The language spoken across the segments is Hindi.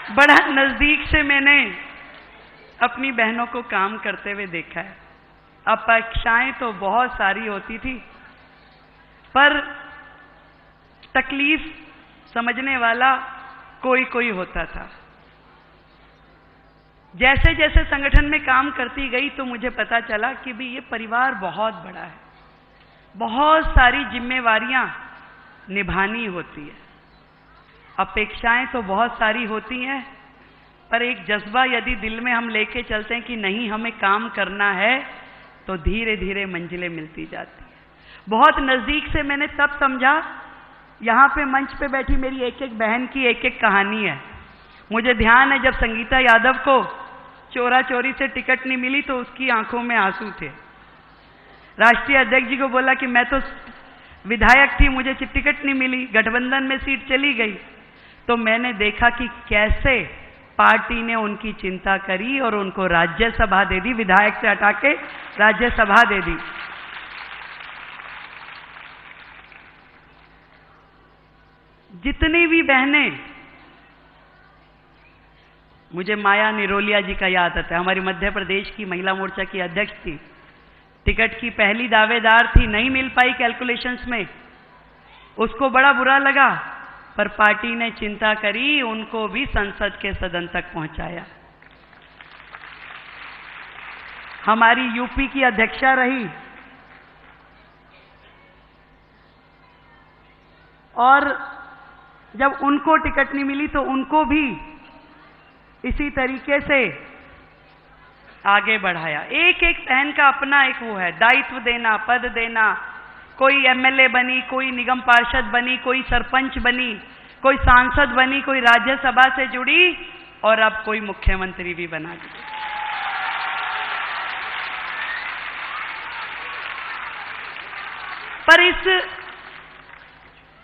बड़ा नजदीक से मैंने अपनी बहनों को काम करते हुए देखा है। अपेक्षाएं तो बहुत सारी होती थी, पर तकलीफ समझने वाला कोई कोई होता था। जैसे जैसे संगठन में काम करती गई तो मुझे पता चला कि भी ये परिवार बहुत बड़ा है, बहुत सारी जिम्मेवारियां निभानी होती है। अपेक्षाएं तो बहुत सारी होती हैं, पर एक जज्बा यदि दिल में हम लेके चलते हैं कि नहीं हमें काम करना है, तो धीरे धीरे मंजिलें मिलती जाती हैं। बहुत नजदीक से मैंने तब समझा, यहाँ पे मंच पे बैठी मेरी एक एक बहन की एक एक कहानी है। मुझे ध्यान है जब संगीता यादव को चोरा चोरी से टिकट नहीं मिली तो उसकी आंखों में आंसू थे। राष्ट्रीय अध्यक्ष जी को बोला कि मैं तो विधायक थी, मुझे टिकट नहीं मिली, गठबंधन में सीट चली गई। तो मैंने देखा कि कैसे पार्टी ने उनकी चिंता करी और उनको राज्यसभा दे दी, विधायक से हटा के राज्यसभा दे दी। जितनी भी बहनें, मुझे माया निरोलिया जी का याद आता है, हमारी मध्य प्रदेश की महिला मोर्चा की अध्यक्ष थी, टिकट की पहली दावेदार थी, नहीं मिल पाई कैलकुलेशंस में, उसको बड़ा बुरा लगा, पर पार्टी ने चिंता करी, उनको भी संसद के सदन तक पहुंचाया। हमारी यूपी की अध्यक्षा रही और जब उनको टिकट नहीं मिली तो उनको भी इसी तरीके से आगे बढ़ाया। एक एक बहन का अपना एक वो है, दायित्व देना, पद देना। कोई एमएलए बनी, कोई निगम पार्षद बनी, कोई सरपंच बनी, कोई सांसद बनी, कोई राज्यसभा से जुड़ी और अब कोई मुख्यमंत्री भी बना दी। पर इस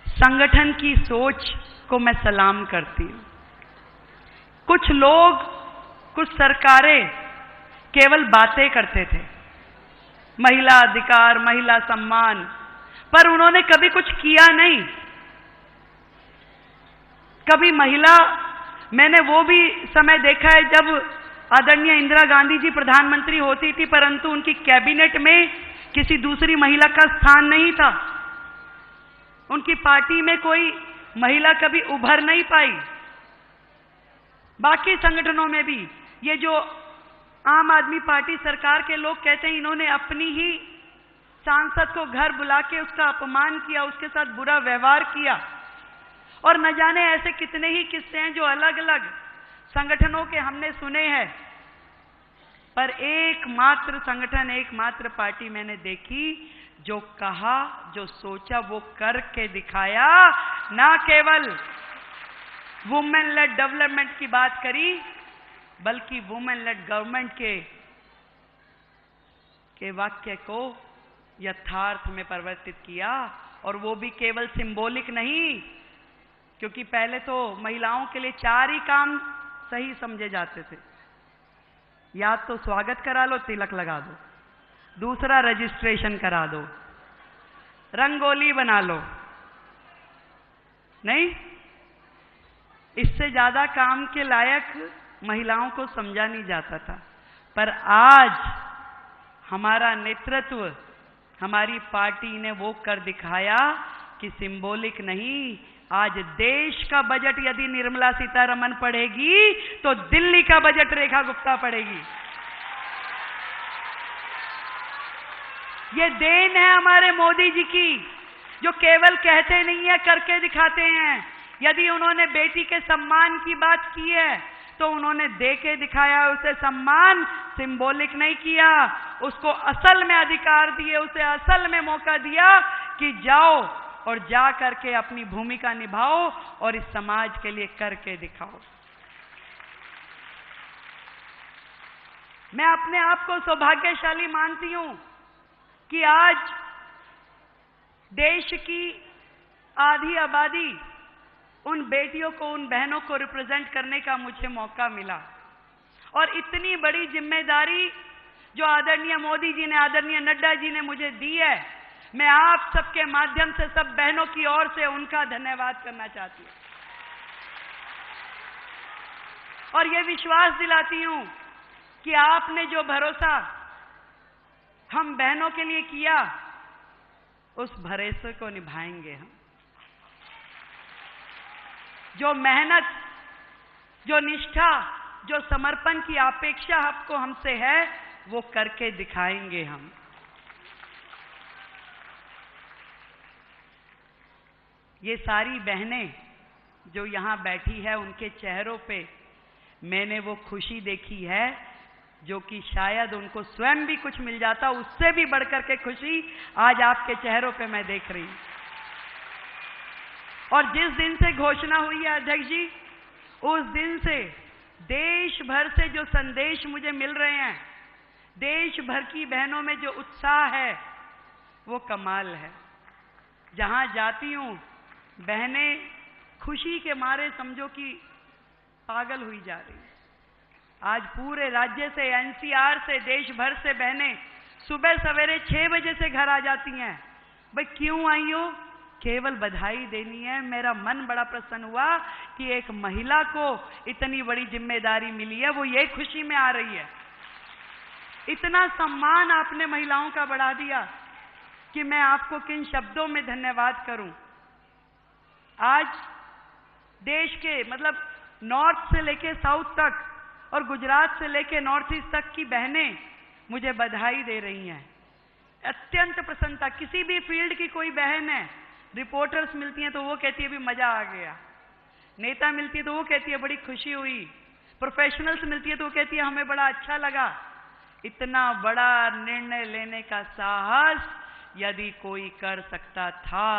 संगठन की सोच को मैं सलाम करती हूं। कुछ लोग, कुछ सरकारें केवल बातें करते थे, महिला अधिकार, महिला सम्मान, पर उन्होंने कभी कुछ किया नहीं। कभी महिला, मैंने वो भी समय देखा है जब आदरणीय इंदिरा गांधी जी प्रधानमंत्री होती थी, परंतु उनकी कैबिनेट में किसी दूसरी महिला का स्थान नहीं था। उनकी पार्टी में कोई महिला कभी उभर नहीं पाई। बाकी संगठनों में भी ये जो आम आदमी पार्टी सरकार के लोग कहते हैं, इन्होंने अपनी ही सांसद को घर बुला के उसका अपमान किया, उसके साथ बुरा व्यवहार किया, और न जाने ऐसे कितने ही किस्से हैं जो अलग अलग संगठनों के हमने सुने हैं। पर एकमात्र संगठन, एकमात्र पार्टी मैंने देखी जो कहा, जो सोचा वो करके दिखाया। ना केवल वुमेन लेड डेवलपमेंट की बात करी, बल्कि वुमेन लेड गवर्नमेंट के वाक्य को यथार्थ में परिवर्तित किया। और वो भी केवल सिंबॉलिक नहीं, क्योंकि पहले तो महिलाओं के लिए 4 ही काम सही समझे जाते थे। या तो स्वागत करा लो, तिलक लगा दो, दूसरा रजिस्ट्रेशन करा दो, रंगोली बना लो, नहीं, इससे ज्यादा काम के लायक महिलाओं को समझा नहीं जाता था। पर आज हमारा नेतृत्व, हमारी पार्टी ने वो कर दिखाया कि सिंबॉलिक नहीं, आज देश का बजट यदि निर्मला सीतारमण पढ़ेगी तो दिल्ली का बजट रेखा गुप्ता पढ़ेगी। ये देन है हमारे मोदी जी की, जो केवल कहते नहीं है, करके दिखाते हैं। यदि उन्होंने बेटी के सम्मान की बात की है तो उन्होंने दे के दिखाया, उसे सम्मान सिंबॉलिक नहीं किया, उसको असल में अधिकार दिए, उसे असल में मौका दिया कि जाओ और जा करके अपनी भूमिका निभाओ और इस समाज के लिए करके दिखाओ। मैं अपने आप को सौभाग्यशाली मानती हूं कि आज देश की आधी आबादी, उन बेटियों को, उन बहनों को रिप्रेजेंट करने का मुझे मौका मिला। और इतनी बड़ी जिम्मेदारी जो आदरणीय मोदी जी ने, आदरणीय नड्डा जी ने मुझे दी है, मैं आप सबके माध्यम से सब बहनों की ओर से उनका धन्यवाद करना चाहती हूं। और ये विश्वास दिलाती हूं कि आपने जो भरोसा हम बहनों के लिए किया, उस भरोसे को निभाएंगे हम। जो मेहनत, जो निष्ठा, जो समर्पण की अपेक्षा आपको हमसे है, वो करके दिखाएंगे हम। ये सारी बहनें जो यहां बैठी है, उनके चेहरों पे मैंने वो खुशी देखी है जो कि शायद उनको स्वयं भी कुछ मिल जाता, उससे भी बढ़कर के खुशी आज आपके चेहरों पे मैं देख रही हूं। और जिस दिन से घोषणा हुई है अध्यक्ष जी, उस दिन से देश भर से जो संदेश मुझे मिल रहे हैं, देश भर की बहनों में जो उत्साह है, वो कमाल है। जहां जाती हूं, बहनें खुशी के मारे समझो कि पागल हुई जा रही। आज पूरे राज्य से, एनसीआर से, देश भर से बहनें सुबह सवेरे 6 बजे से घर आ जाती हैं। भाई क्यों आई हो? केवल बधाई देनी है। मेरा मन बड़ा प्रसन्न हुआ कि एक महिला को इतनी बड़ी जिम्मेदारी मिली है, वो ये खुशी में आ रही है। इतना सम्मान आपने महिलाओं का बढ़ा दिया कि मैं आपको किन शब्दों में धन्यवाद करूं। आज देश के मतलब नॉर्थ से लेके साउथ तक और गुजरात से लेके नॉर्थ ईस्ट तक की बहनें मुझे बधाई दे रही हैं। अत्यंत प्रसन्नता। किसी भी फील्ड की कोई बहन है, रिपोर्टर्स मिलती हैं तो वो कहती है भी मजा आ गया, नेता मिलती है तो वो कहती है बड़ी खुशी हुई, प्रोफेशनल्स मिलती है तो वो कहती है हमें बड़ा अच्छा लगा। इतना बड़ा निर्णय लेने का साहस यदि कोई कर सकता था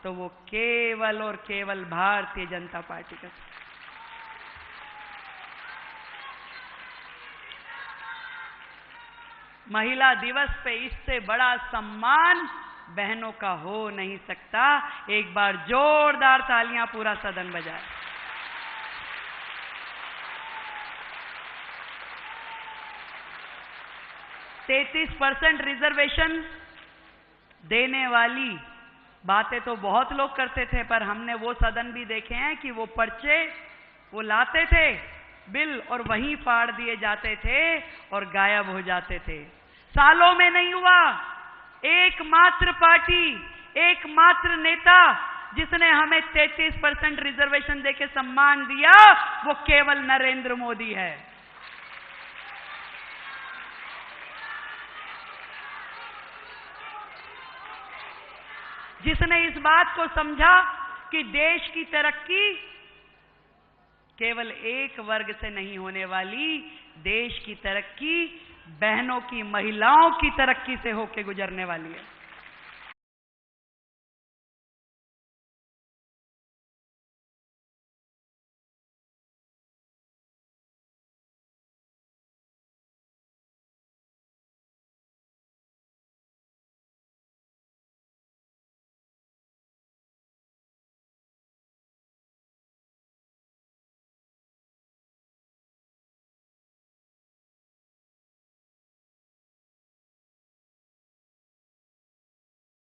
तो वो केवल और केवल भारतीय जनता पार्टी का। महिला दिवस पे इससे बड़ा सम्मान बहनों का हो नहीं सकता। एक बार जोरदार तालियां पूरा सदन बजाए। %33% रिजर्वेशन देने वाली बातें तो बहुत लोग करते थे, पर हमने वो सदन भी देखे हैं कि वो पर्चे वो लाते थे बिल और वहीं फाड़ दिए जाते थे और गायब हो जाते थे। सालों में नहीं हुआ। एकमात्र पार्टी, एकमात्र नेता जिसने हमें 33% रिजर्वेशन देके सम्मान दिया, वो केवल नरेंद्र मोदी है। जिसने इस बात को समझा कि देश की तरक्की केवल एक वर्ग से नहीं होने वाली, देश की तरक्की बहनों की, महिलाओं की तरक्की से होकर गुजरने वाली है।